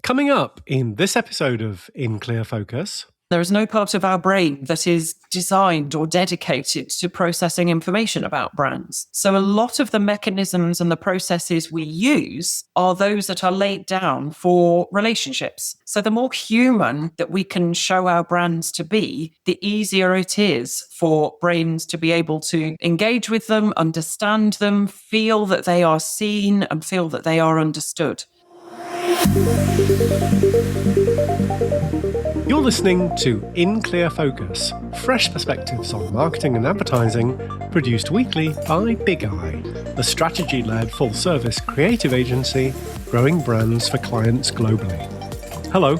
Coming up in this episode of In Clear Focus. There is no part of our brain that is designed or dedicated to processing information about brands. So a lot of the mechanisms and the processes we use are those that are laid down for relationships. So the more human that we can show our brands to be, the easier it is for brains to be able to engage with them, understand them, feel that they are seen and feel that they are understood. You're listening to In Clear Focus, fresh perspectives on marketing and advertising, produced weekly by Bigeye, the strategy-led full-service creative agency growing brands for clients globally. Hello,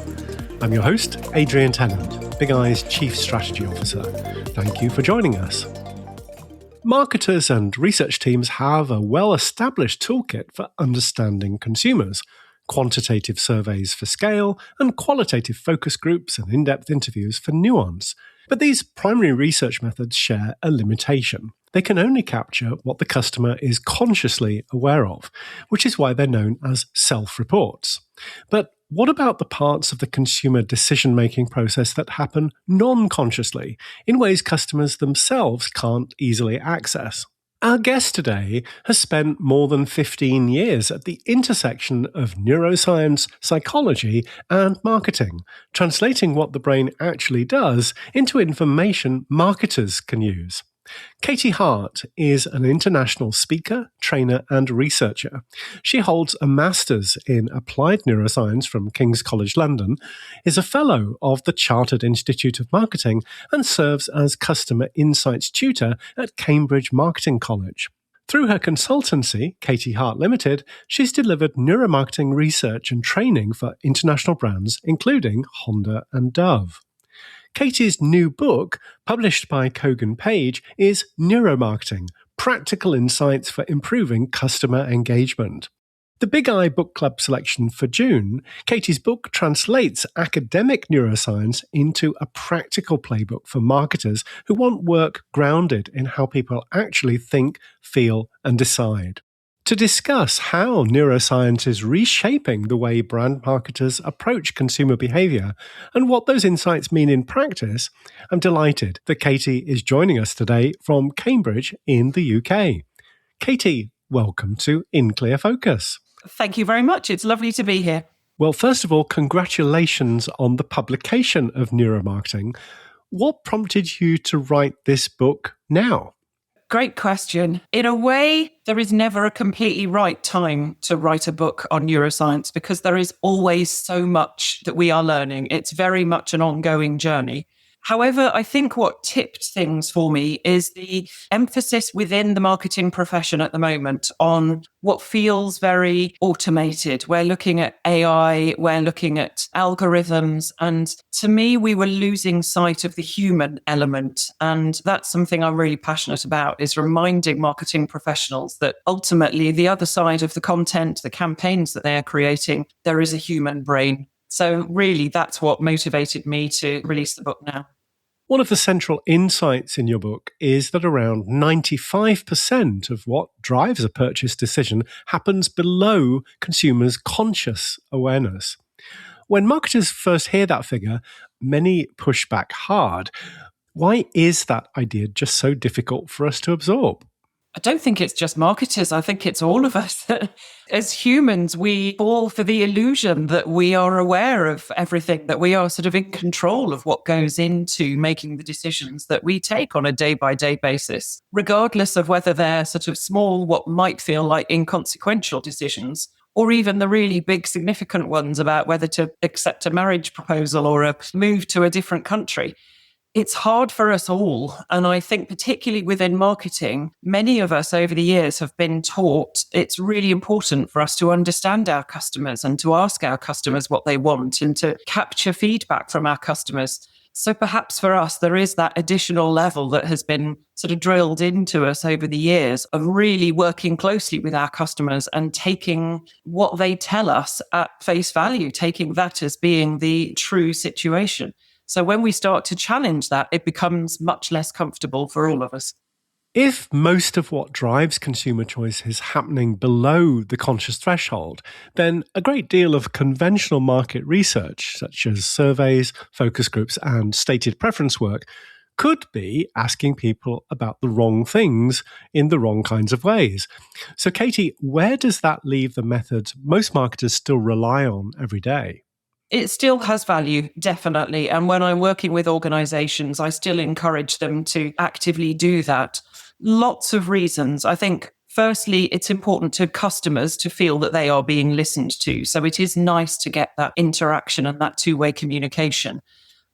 I'm your host, Adrian Tennant, Bigeye's Chief Strategy Officer. Thank you for joining us. Marketers and research teams have a well-established toolkit for understanding consumers. Quantitative surveys for scale, and qualitative focus groups and in-depth interviews for nuance. But these primary research methods share a limitation. They can only capture what the customer is consciously aware of, which is why they're known as self-reports. But what about the parts of the consumer decision-making process that happen non-consciously, in ways customers themselves can't easily access? Our guest today has spent more than 15 years at the intersection of neuroscience, psychology, and marketing, translating what the brain actually does into information marketers can use. Katie Hart is an international speaker, trainer, and researcher. She holds a master's in applied neuroscience from King's College London, is a fellow of the Chartered Institute of Marketing, and serves as customer insights tutor at Cambridge Marketing College. Through her consultancy, Katie Hart Limited, she's delivered neuromarketing research and training for international brands, including Honda and Dove. Katie's new book, published by Kogan Page, is Neuromarketing, Practical Insights for Improving Customer Engagement. The Bigeye Book Club selection for June, Katie's book translates academic neuroscience into a practical playbook for marketers who want work grounded in how people actually think, feel, and decide. To discuss how neuroscience is reshaping the way brand marketers approach consumer behavior and what those insights mean in practice, I'm delighted that Katie is joining us today from Cambridge in the UK. Katie, welcome to In Clear Focus. Thank you very much. It's lovely to be here. Well, first of all, congratulations on the publication of Neuromarketing. What prompted you to write this book now? Great question. In a way, there is never a completely right time to write a book on neuroscience because there is always so much that we are learning. It's very much an ongoing journey. However, I think what tipped things for me is the emphasis within the marketing profession at the moment on what feels very automated. We're looking at AI, we're looking at algorithms, and to me, we were losing sight of the human element. And that's something I'm really passionate about, is reminding marketing professionals that ultimately the other side of the content, the campaigns that they are creating, there is a human brain. So really, that's what motivated me to release the book now. One of the central insights in your book is that around 95% of what drives a purchase decision happens below consumers' conscious awareness. When marketers first hear that figure, many push back hard. Why is that idea just so difficult for us to absorb? I don't think it's just marketers. I think it's all of us. As humans, we fall for the illusion that we are aware of everything, that we are sort of in control of what goes into making the decisions that we take on a day-by-day basis, regardless of whether they're sort of small, what might feel like inconsequential decisions, or even the really big significant ones about whether to accept a marriage proposal or a move to a different country. It's hard for us all. And I think particularly within marketing, many of us over the years have been taught it's really important for us to understand our customers and to ask our customers what they want and to capture feedback from our customers. So perhaps for us, there is that additional level that has been sort of drilled into us over the years of really working closely with our customers and taking what they tell us at face value, taking that as being the true situation. So when we start to challenge that, it becomes much less comfortable for all of us. If most of what drives consumer choice is happening below the conscious threshold, then a great deal of conventional market research, such as surveys, focus groups, and stated preference work, could be asking people about the wrong things in the wrong kinds of ways. So, Katie, where does that leave the method most marketers still rely on every day? It still has value, definitely. And when I'm working with organizations, I still encourage them to actively do that. Lots of reasons. I think, firstly, it's important to customers to feel that they are being listened to. So it is nice to get that interaction and that two-way communication.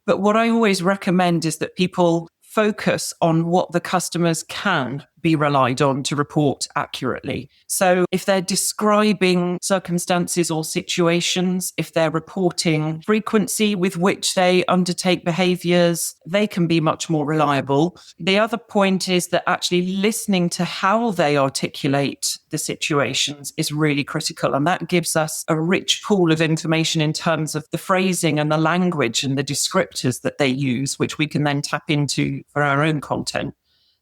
But what I always recommend is that people focus on what the customers can be relied on to report accurately. So if they're describing circumstances or situations, if they're reporting frequency with which they undertake behaviors, they can be much more reliable. The other point is that actually listening to how they articulate the situations is really critical. And that gives us a rich pool of information in terms of the phrasing and the language and the descriptors that they use, which we can then tap into for our own content.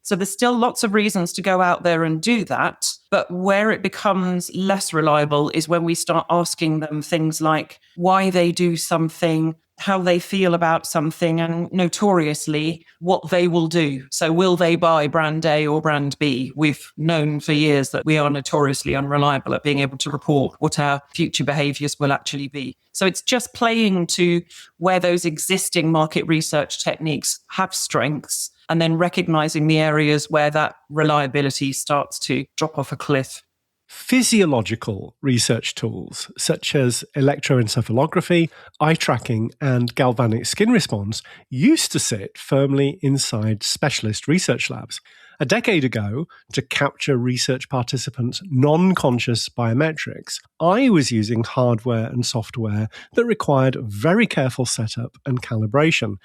So there's still lots of reasons to go out there and do that. But where it becomes less reliable is when we start asking them things like why they do something, how they feel about something, and notoriously what they will do. So will they buy brand A or brand B? We've known for years that we are notoriously unreliable at being able to report what our future behaviors will actually be. So it's just playing to where those existing market research techniques have strengths, and then recognizing the areas where that reliability starts to drop off a cliff. Physiological research tools such as electroencephalography, eye tracking, and galvanic skin response used to sit firmly inside specialist research labs. A decade ago, to capture research participants' non-conscious biometrics, I was using hardware and software that required very careful setup and calibration.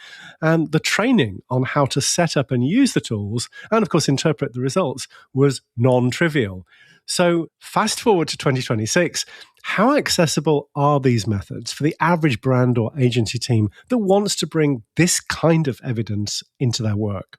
And the training on how to set up and use the tools, and of course interpret the results, was non-trivial. So fast forward to 2026, how accessible are these methods for the average brand or agency team that wants to bring this kind of evidence into their work?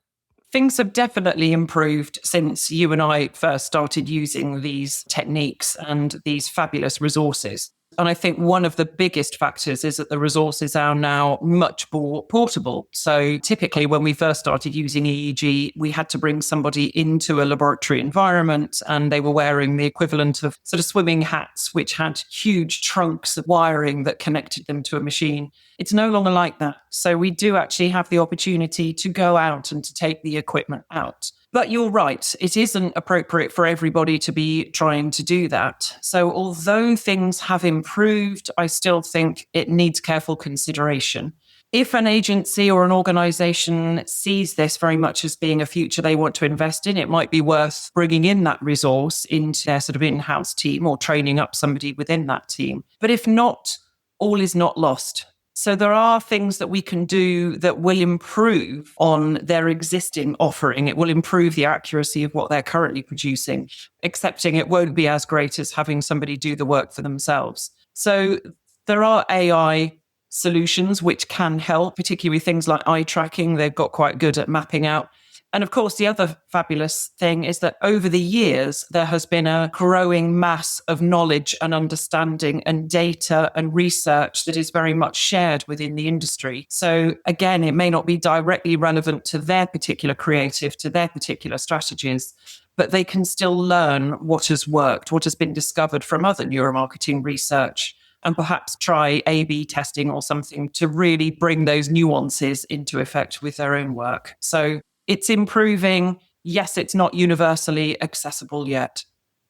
Things have definitely improved since you and I first started using these techniques and these fabulous resources. And I think one of the biggest factors is that the resources are now much more portable. So typically when we first started using EEG, we had to bring somebody into a laboratory environment and they were wearing the equivalent of sort of swimming hats, which had huge trunks of wiring that connected them to a machine. It's no longer like that. So we do actually have the opportunity to go out and to take the equipment out. But you're right, it isn't appropriate for everybody to be trying to do that. So although things have improved, I still think it needs careful consideration. If an agency or an organization sees this very much as being a future they want to invest in, it might be worth bringing in that resource into their sort of in-house team or training up somebody within that team. But if not, all is not lost. So there are things that we can do that will improve on their existing offering. It will improve the accuracy of what they're currently producing, accepting it won't be as great as having somebody do the work for themselves. So there are AI solutions which can help, particularly things like eye tracking. They've got quite good at mapping out. And of course, the other fabulous thing is that over the years, there has been a growing mass of knowledge and understanding and data and research that is very much shared within the industry. So again, it may not be directly relevant to their particular creative, to their particular strategies, but they can still learn what has worked, what has been discovered from other neuromarketing research, and perhaps try A/B testing or something to really bring those nuances into effect with their own work. So it's improving. Yes, it's not universally accessible yet.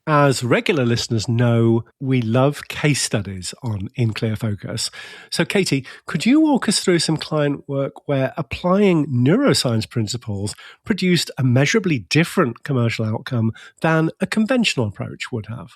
As regular listeners know, we love case studies on In Clear Focus. So, Katie, could you walk us through some client work where applying neuroscience principles produced a measurably different commercial outcome than a conventional approach would have?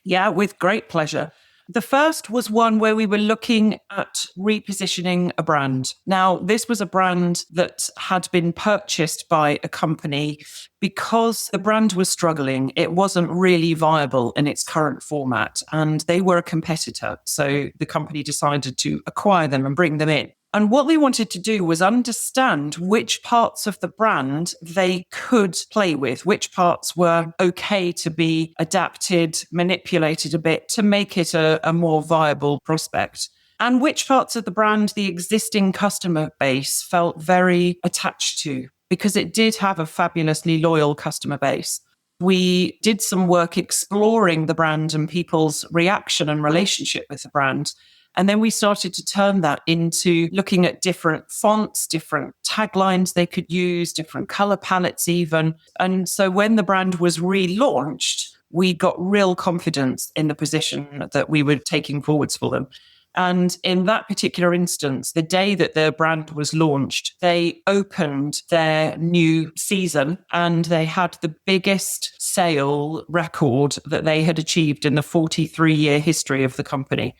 Yeah, with great pleasure. The first was one where we were looking at repositioning a brand. Now, this was a brand that had been purchased by a company because the brand was struggling. It wasn't really viable in its current format, and they were a competitor. So the company decided to acquire them and bring them in. And what they wanted to do was understand which parts of the brand they could play with, which parts were okay to be adapted, manipulated a bit to make it a more viable prospect. And which parts of the brand the existing customer base felt very attached to, because it did have a fabulously loyal customer base. We did some work exploring the brand and people's reaction and relationship with the brand. And then we started to turn that into looking at different fonts, different taglines they could use, different color palettes even. And so when the brand was relaunched, we got real confidence in the position that we were taking forwards for them. And in that particular instance, the day that their brand was launched, they opened their new season and they had the biggest sale record that they had achieved in the 43-year history of the company.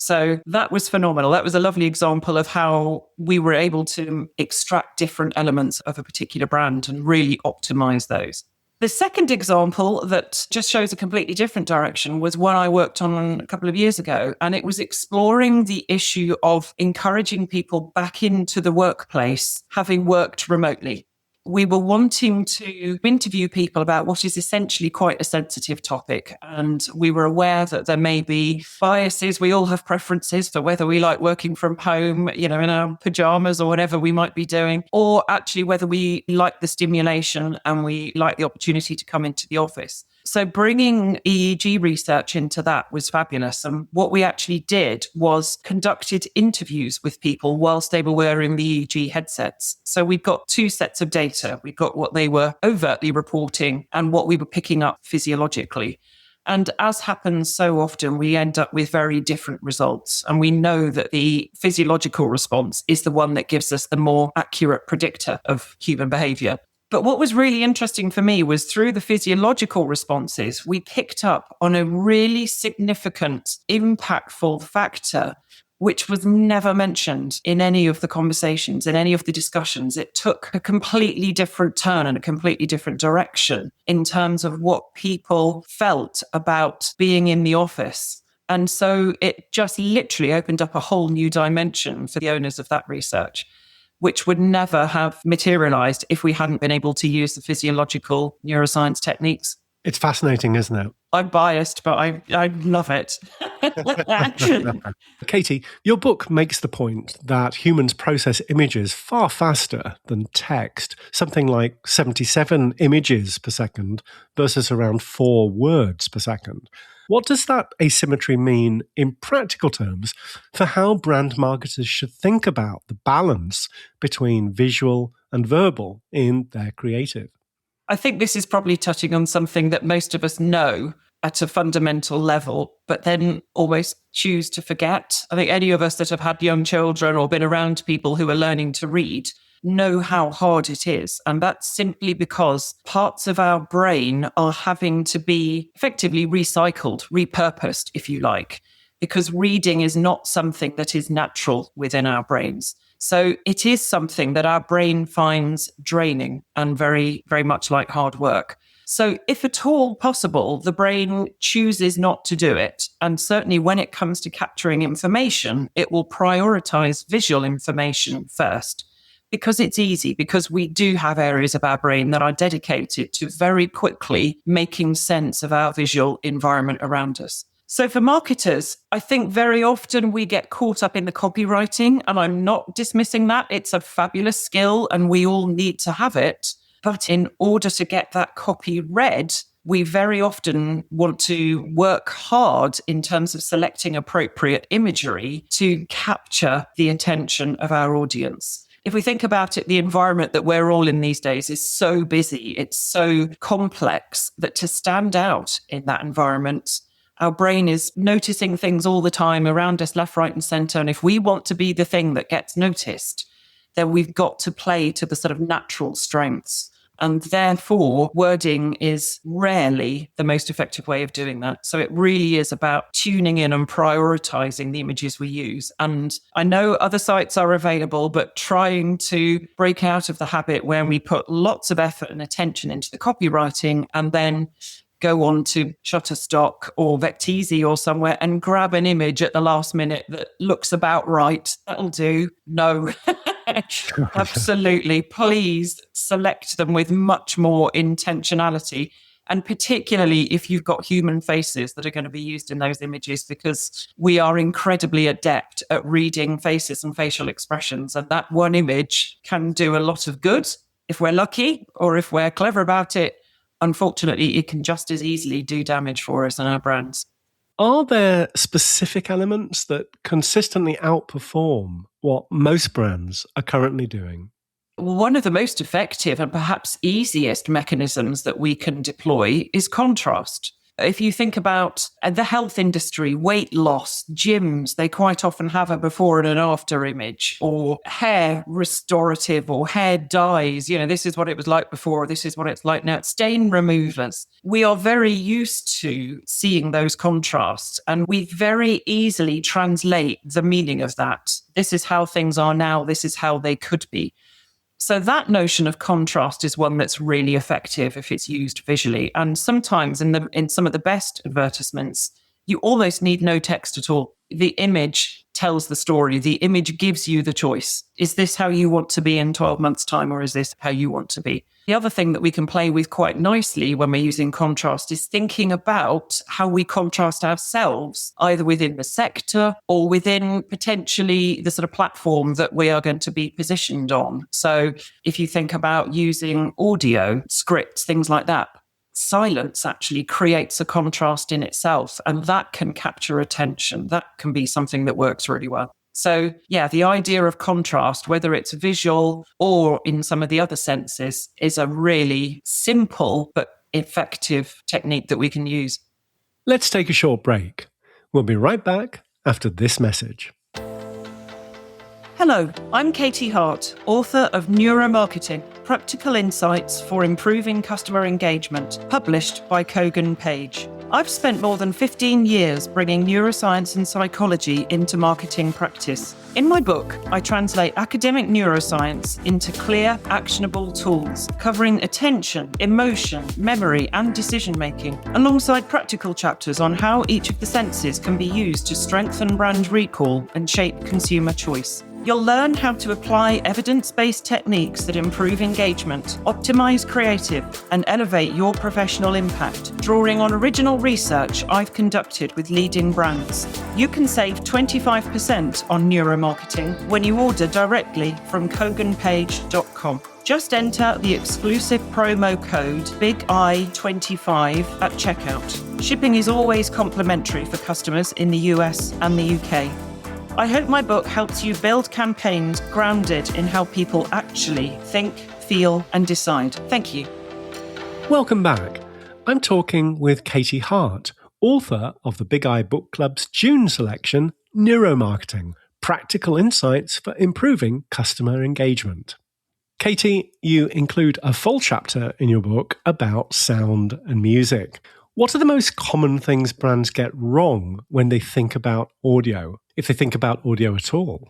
So that was phenomenal. That was a lovely example of how we were able to extract different elements of a particular brand and really optimize those. The second example that just shows a completely different direction was one I worked on a couple of years ago, and it was exploring the issue of encouraging people back into the workplace having worked remotely. We were wanting to interview people about what is essentially quite a sensitive topic. And we were aware that there may be biases. We all have preferences for whether we like working from home, in our pajamas or whatever we might be doing, or actually whether we like the stimulation and we like the opportunity to come into the office. So bringing EEG research into that was fabulous. And what we actually did was conducted interviews with people whilst they were wearing the EEG headsets. So we've got two sets of data. We've got what they were overtly reporting and what we were picking up physiologically. And as happens so often, we end up with very different results. And we know that the physiological response is the one that gives us the more accurate predictor of human behavior. But what was really interesting for me was through the physiological responses, we picked up on a really significant, impactful factor, which was never mentioned in any of the conversations, in any of the discussions. It took a completely different turn and a completely different direction in terms of what people felt about being in the office. And so it just literally opened up a whole new dimension for the owners of that research, which would never have materialized if we hadn't been able to use the physiological neuroscience techniques. It's fascinating, isn't it? I'm biased, but I love it. Katie, your book makes the point that humans process images far faster than text, something like 77 images per second versus around 4 words per second. What does that asymmetry mean in practical terms for how brand marketers should think about the balance between visual and verbal in their creative? I think this is probably touching on something that most of us know at a fundamental level, but then almost choose to forget. I think any of us that have had young children or been around people who are learning to read know how hard it is. And that's simply because parts of our brain are having to be effectively recycled, repurposed, if you like, because reading is not something that is natural within our brains. So it is something that our brain finds draining and very, very much like hard work. So if at all possible, the brain chooses not to do it. And certainly when it comes to capturing information, it will prioritize visual information first. Because it's easy, because we do have areas of our brain that are dedicated to very quickly making sense of our visual environment around us. So for marketers, I think very often we get caught up in the copywriting, and I'm not dismissing that. It's a fabulous skill and we all need to have it. But in order to get that copy read, we very often want to work hard in terms of selecting appropriate imagery to capture the attention of our audience. If we think about it, the environment that we're all in these days is so busy, it's so complex that to stand out in that environment, our brain is noticing things all the time around us, left, right, and center. And if we want to be the thing that gets noticed, then we've got to play to the sort of natural strengths. And therefore, wording is rarely the most effective way of doing that. So it really is about tuning in and prioritizing the images we use. And I know other sites are available, but trying to break out of the habit where we put lots of effort and attention into the copywriting and then go on to Shutterstock or Vecteezy or somewhere and grab an image at the last minute that looks about right. That'll do. No. Absolutely. Please select them with much more intentionality. And particularly if you've got human faces that are going to be used in those images, because we are incredibly adept at reading faces and facial expressions. And that one image can do a lot of good if we're lucky, or if we're clever about it. Unfortunately, it can just as easily do damage for us and our brands. Are there specific elements that consistently outperform what most brands are currently doing? One of the most effective and perhaps easiest mechanisms that we can deploy is contrast. If you think about the health industry, weight loss, gyms, they quite often have a before and an after image, or hair restorative or hair dyes. This is what it was like before, this is what it's like now. Stain removers. We are very used to seeing those contrasts, and we very easily translate the meaning of that. This is how things are now, this is how they could be. So that notion of contrast is one that's really effective if it's used visually. And sometimes in some of the best advertisements, you almost need no text at all. The image tells the story. The image gives you the choice. Is this how you want to be in 12 months' time, or is this how you want to be? The other thing that we can play with quite nicely when we're using contrast is thinking about how we contrast ourselves, either within the sector or within potentially the sort of platform that we are going to be positioned on. So if you think about using audio, scripts, things like that, silence actually creates a contrast in itself, and that can capture attention. That can be something that works really well. So yeah, the idea of contrast, whether it's visual or in some of the other senses, is a really simple but effective technique that we can use. Let's take a short break. We'll be right back after this message. Hello, I'm Katie Hart, author of Neuromarketing, Practical Insights for Improving Customer Engagement, published by Kogan Page. I've spent more than 15 years bringing neuroscience and psychology into marketing practice. In my book, I translate academic neuroscience into clear, actionable tools, covering attention, emotion, memory, and decision-making, alongside practical chapters on how each of the senses can be used to strengthen brand recall and shape consumer choice. You'll learn how to apply evidence-based techniques that improve engagement, optimize creative, and elevate your professional impact, drawing on original research I've conducted with leading brands. You can save 25% on neuromarketing when you order directly from koganpage.com. Just enter the exclusive promo code BIGEYE25 at checkout. Shipping is always complimentary for customers in the US and the UK. I hope my book helps you build campaigns grounded in how people actually think, feel, and decide. Thank you. Welcome back. I'm talking with Katie Hart, author of the Bigeye Book Club's June selection, Neuromarketing, Practical Insights for Improving Customer Engagement. Katie, you include a full chapter in your book about sound and music. What are the most common things brands get wrong when they think about audio, if they think about audio at all?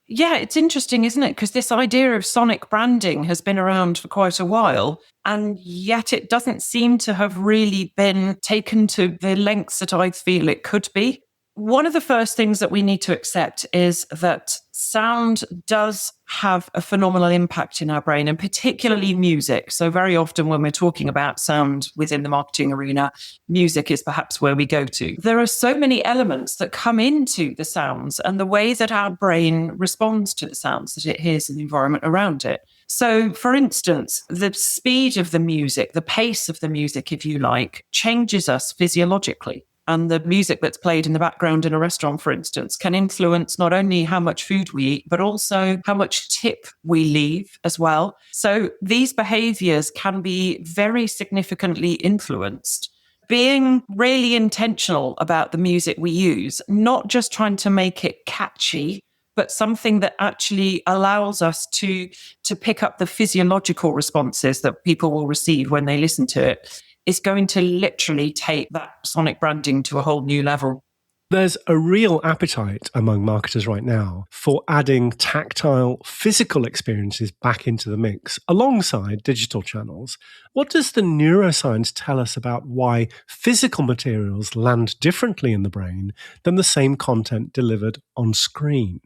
Yeah, it's interesting, isn't it? Because this idea of sonic branding has been around for quite a while, and yet it doesn't seem to have really been taken to the lengths that I feel it could be. One of the first things that we need to accept is that sound does have a phenomenal impact in our brain, and particularly music. So very often when we're talking about sound within the marketing arena, music is perhaps where we go to. There are so many elements that come into the sounds and the way that our brain responds to the sounds that it hears in the environment around it. So, for instance, the speed of the music, the pace of the music, if you like, changes us physiologically. And the music that's played in the background in a restaurant, for instance, can influence not only how much food we eat, but also how much tip we leave as well. So these behaviors can be very significantly influenced. Being really intentional about the music we use, not just trying to make it catchy, but something that actually allows us to pick up the physiological responses that people will receive when they listen to it, is going to literally take that sonic branding to a whole new level. There's a real appetite among marketers right now for adding tactile, physical experiences back into the mix alongside digital channels. What does the neuroscience tell us about why physical materials land differently in the brain than the same content delivered on screen?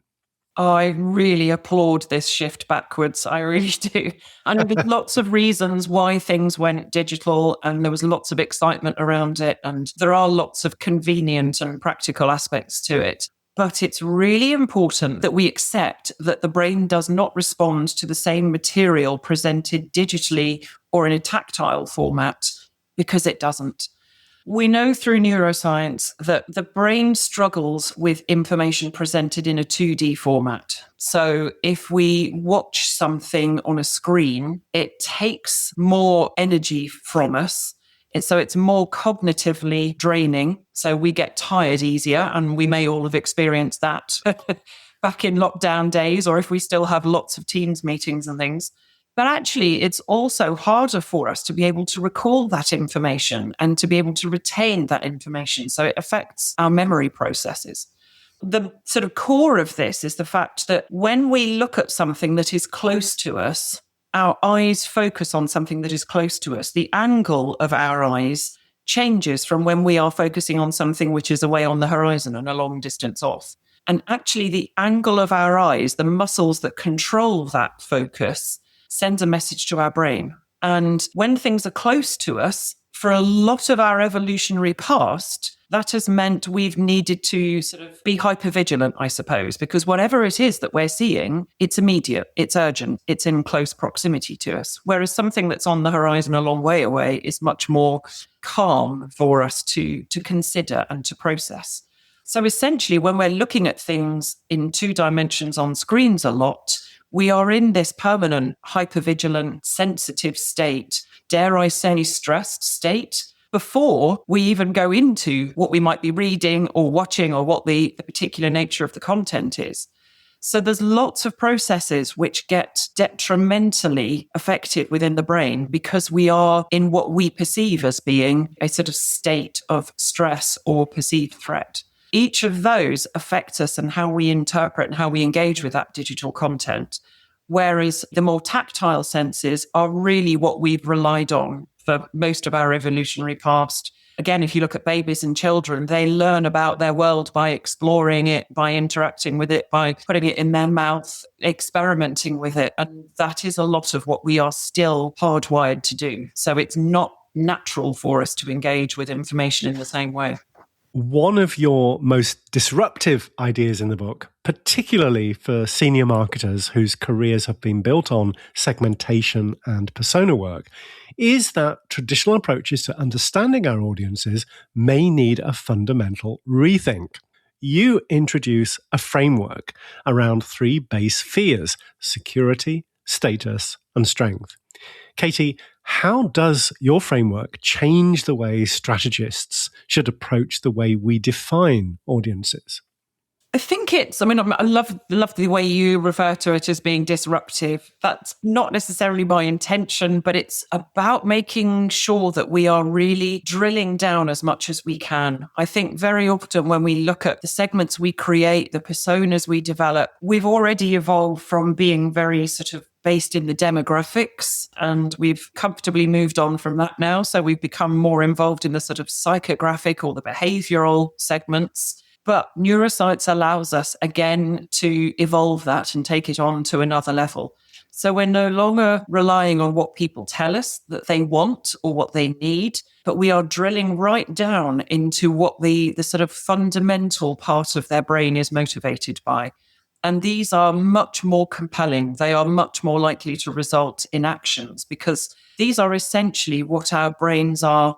I really applaud this shift backwards. I really do. And there's lots of reasons why things went digital, and there was lots of excitement around it. And there are lots of convenient and practical aspects to it. But it's really important that we accept that the brain does not respond to the same material presented digitally or in a tactile format, because it doesn't. We know through neuroscience that the brain struggles with information presented in a 2D format. So if we watch something on a screen, it takes more energy from us. So it's more cognitively draining. So we get tired easier, and we may all have experienced that back in lockdown days, or if we still have lots of Teams meetings and things. But actually, it's also harder for us to be able to recall that information and to be able to retain that information. So it affects our memory processes. The sort of core of this is the fact that when we look at something that is close to us, our eyes focus on something that is close to us. The angle of our eyes changes from when we are focusing on something which is away on the horizon and a long distance off. And actually, the angle of our eyes, the muscles that control that focus, sends a message to our brain. And when things are close to us, for a lot of our evolutionary past, that has meant we've needed to sort of be hypervigilant, I suppose, because whatever it is that we're seeing, it's immediate, it's urgent, it's in close proximity to us. Whereas something that's on the horizon a long way away is much more calm for us to consider and to process. So essentially, when we're looking at things in 2 dimensions on screens a lot, we are in this permanent, hypervigilant, sensitive state, dare I say, stressed state, before we even go into what we might be reading or watching or what the particular nature of the content is. So there's lots of processes which get detrimentally affected within the brain because we are in what we perceive as being a sort of state of stress or perceived threat. Each of those affects us and how we interpret and how we engage with that digital content. Whereas the more tactile senses are really what we've relied on for most of our evolutionary past. Again, if you look at babies and children, they learn about their world by exploring it, by interacting with it, by putting it in their mouth, experimenting with it. And that is a lot of what we are still hardwired to do. So it's not natural for us to engage with information in the same way. One of your most disruptive ideas in the book, particularly for senior marketers whose careers have been built on segmentation and persona work, is that traditional approaches to understanding our audiences may need a fundamental rethink. You introduce a framework around 3 base fears: security, status, and strength. Katie, how does your framework change the way strategists should approach the way we define audiences? I think I love the way you refer to it as being disruptive. That's not necessarily my intention, but it's about making sure that we are really drilling down as much as we can. I think very often when we look at the segments we create, the personas we develop, we've already evolved from being very sort of based in the demographics, and we've comfortably moved on from that now. So we've become more involved in the sort of psychographic or the behavioral segments. But neuroscience allows us, again, to evolve that and take it on to another level. So we're no longer relying on what people tell us that they want or what they need, but we are drilling right down into what the sort of fundamental part of their brain is motivated by. And these are much more compelling. They are much more likely to result in actions because these are essentially what our brains are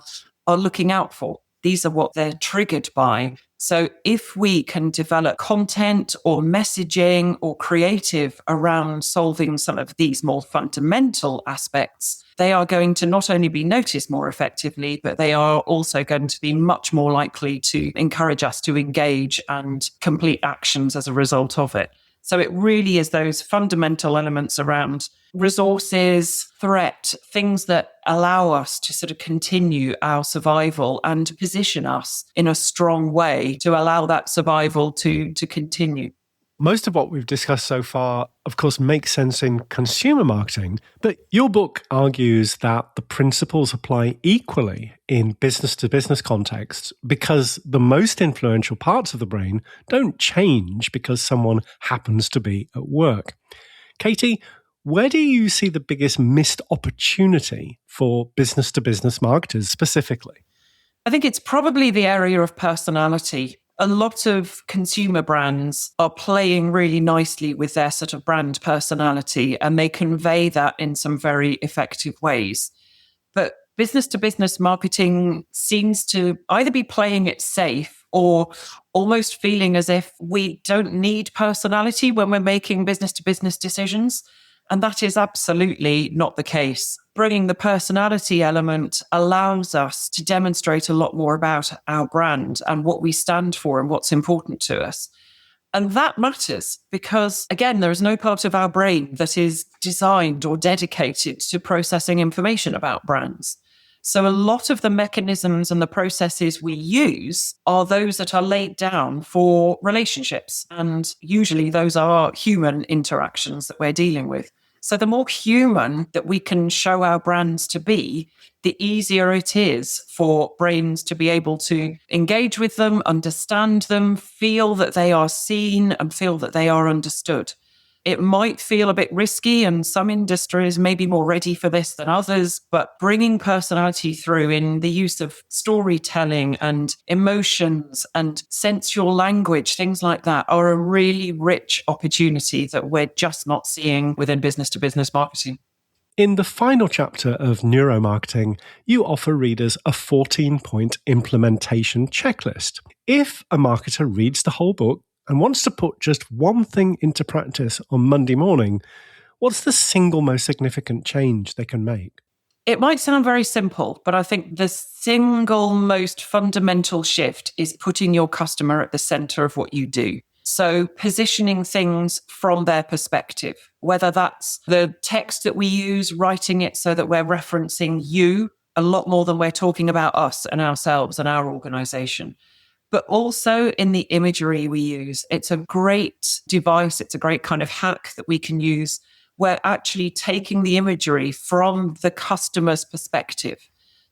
looking out for. These are what they're triggered by. So if we can develop content or messaging or creative around solving some of these more fundamental aspects, they are going to not only be noticed more effectively, but they are also going to be much more likely to encourage us to engage and complete actions as a result of it. So it really is those fundamental elements around resources, threat, things that allow us to sort of continue our survival and position us in a strong way to allow that survival to continue. Most of what we've discussed so far, of course, makes sense in consumer marketing, but your book argues that the principles apply equally in business-to-business contexts because the most influential parts of the brain don't change because someone happens to be at work. Katie, where do you see the biggest missed opportunity for business-to-business marketers specifically? I think it's probably the area of personality. A lot of consumer brands are playing really nicely with their sort of brand personality, and they convey that in some very effective ways. But business to business marketing seems to either be playing it safe or almost feeling as if we don't need personality when we're making business to business decisions. And that is absolutely not the case. Bringing the personality element allows us to demonstrate a lot more about our brand and what we stand for and what's important to us. And that matters because, again, there is no part of our brain that is designed or dedicated to processing information about brands. So a lot of the mechanisms and the processes we use are those that are laid down for relationships. And usually those are human interactions that we're dealing with. So the more human that we can show our brands to be, the easier it is for brains to be able to engage with them, understand them, feel that they are seen and feel that they are understood. It might feel a bit risky, and some industries may be more ready for this than others, but bringing personality through in the use of storytelling and emotions and sensual language, things like that, are a really rich opportunity that we're just not seeing within business-to-business marketing. In the final chapter of Neuromarketing, you offer readers a 14-point implementation checklist. If a marketer reads the whole book and wants to put just one thing into practice on Monday morning, what's the single most significant change they can make? It might sound very simple, but I think the single most fundamental shift is putting your customer at the center of what you do. So positioning things from their perspective, whether that's the text that we use, writing it so that we're referencing you a lot more than we're talking about us and ourselves and our organization. But also in the imagery we use. It's a great device. It's a great kind of hack that we can use. We're actually taking the imagery from the customer's perspective.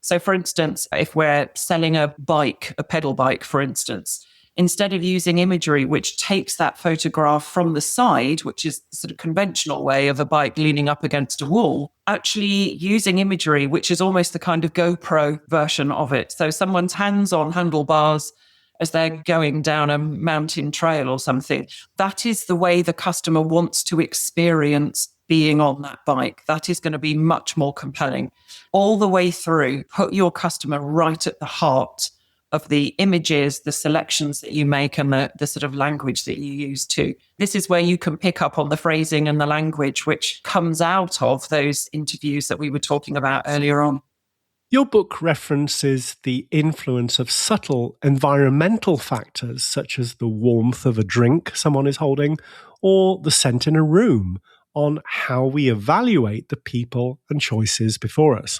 So for instance, if we're selling a bike, a pedal bike, for instance, instead of using imagery which takes that photograph from the side, which is the sort of conventional way of a bike leaning up against a wall, actually using imagery, which is almost the kind of GoPro version of it. So someone's hands on handlebars as they're going down a mountain trail or something. That is the way the customer wants to experience being on that bike. That is going to be much more compelling. All the way through, put your customer right at the heart of the images, the selections that you make, and the sort of language that you use too. This is where you can pick up on the phrasing and the language which comes out of those interviews that we were talking about earlier on. Your book references the influence of subtle environmental factors such as the warmth of a drink someone is holding or the scent in a room on how we evaluate the people and choices before us.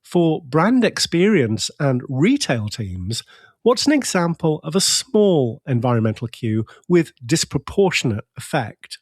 For brand experience and retail teams, what's an example of a small environmental cue with disproportionate effect?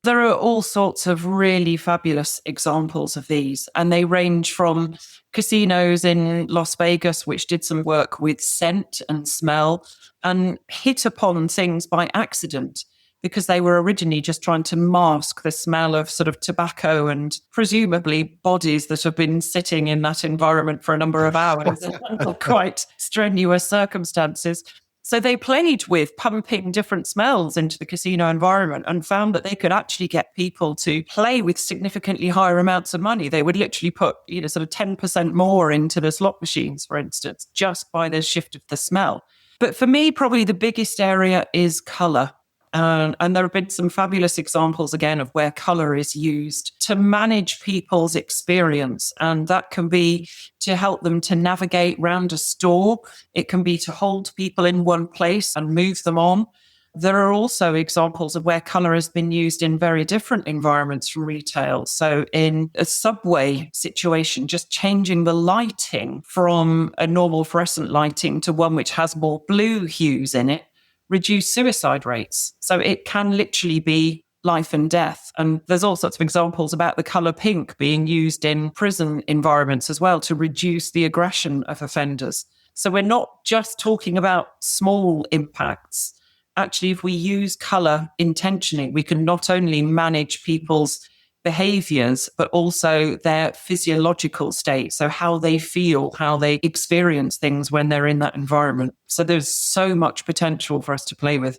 There are all sorts of really fabulous examples of these, and they range from casinos in Las Vegas, which did some work with scent and smell and hit upon things by accident because they were originally just trying to mask the smell of sort of tobacco and presumably bodies that have been sitting in that environment for a number of hours under quite strenuous circumstances. So they played with pumping different smells into the casino environment and found that they could actually get people to play with significantly higher amounts of money. They would literally put, sort of 10% more into the slot machines, for instance, just by the shift of the smell. But for me, probably the biggest area is color. And there have been some fabulous examples, again, of where color is used to manage people's experience. And that can be to help them to navigate around a store. It can be to hold people in one place and move them on. There are also examples of where colour has been used in very different environments from retail. So in a subway situation, just changing the lighting from a normal fluorescent lighting to one which has more blue hues in it, reduce suicide rates. So it can literally be life and death. And there's all sorts of examples about the colour pink being used in prison environments as well to reduce the aggression of offenders. So we're not just talking about small impacts. Actually, if we use colour intentionally, we can not only manage people's behaviours, but also their physiological state. So how they feel, how they experience things when they're in that environment. So there's so much potential for us to play with.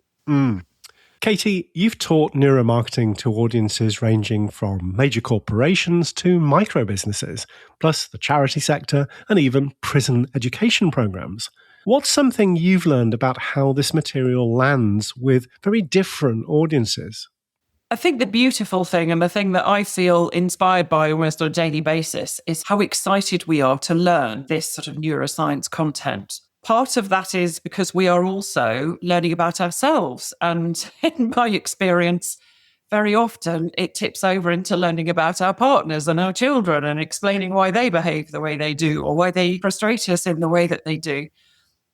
Katie, you've taught neuromarketing to audiences ranging from major corporations to micro businesses, plus the charity sector and even prison education programs. What's something you've learned about how this material lands with very different audiences? I think the beautiful thing and the thing that I feel inspired by almost on a daily basis is how excited we are to learn this sort of neuroscience content. Part of that is because we are also learning about ourselves. And in my experience, very often it tips over into learning about our partners and our children and explaining why they behave the way they do or why they frustrate us in the way that they do.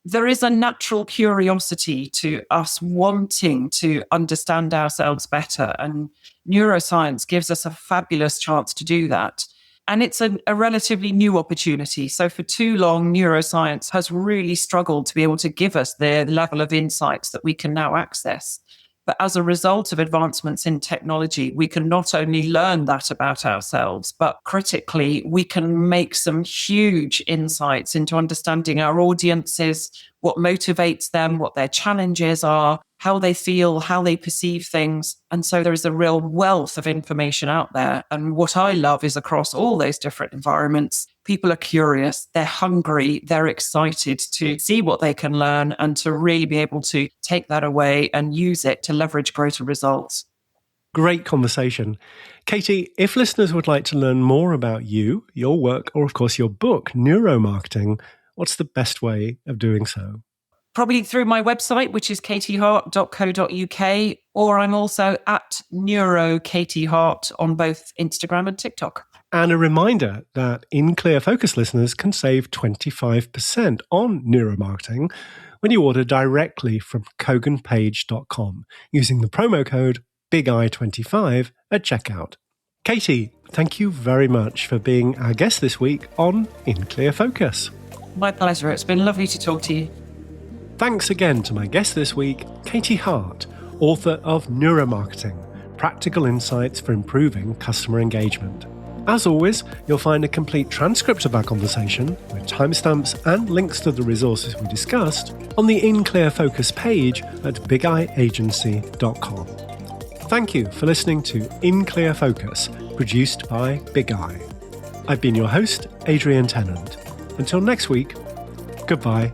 There is a natural curiosity to us wanting to understand ourselves better. And neuroscience gives us a fabulous chance to do that. And it's a relatively new opportunity. So for too long, neuroscience has really struggled to be able to give us the level of insights that we can now access. But as a result of advancements in technology, we can not only learn that about ourselves, but critically, we can make some huge insights into understanding our audiences, what motivates them, what their challenges are, how they feel, how they perceive things. And so there is a real wealth of information out there. And what I love is across all those different environments, people are curious, they're hungry, they're excited to see what they can learn and to really be able to take that away and use it to leverage greater results. Great conversation. Katie, if listeners would like to learn more about you, your work, or of course your book, Neuromarketing, what's the best way of doing so? Probably through my website, which is katiehart.co.uk, or I'm also at NeuroKatieHart on both Instagram and TikTok. And a reminder that In Clear Focus listeners can save 25% on neuromarketing when you order directly from koganpage.com using the promo code BIGEYE25 at checkout. Katie, thank you very much for being our guest this week on In Clear Focus. My pleasure. It's been lovely to talk to you. Thanks again to my guest this week, Katie Hart, author of Neuromarketing, Practical Insights for Improving Customer Engagement. As always, you'll find a complete transcript of our conversation with timestamps and links to the resources we discussed on the In Clear Focus page at bigeyeagency.com. Thank you for listening to In Clear Focus, produced by Bigeye. I've been your host, Adrian Tennant. Until next week, goodbye.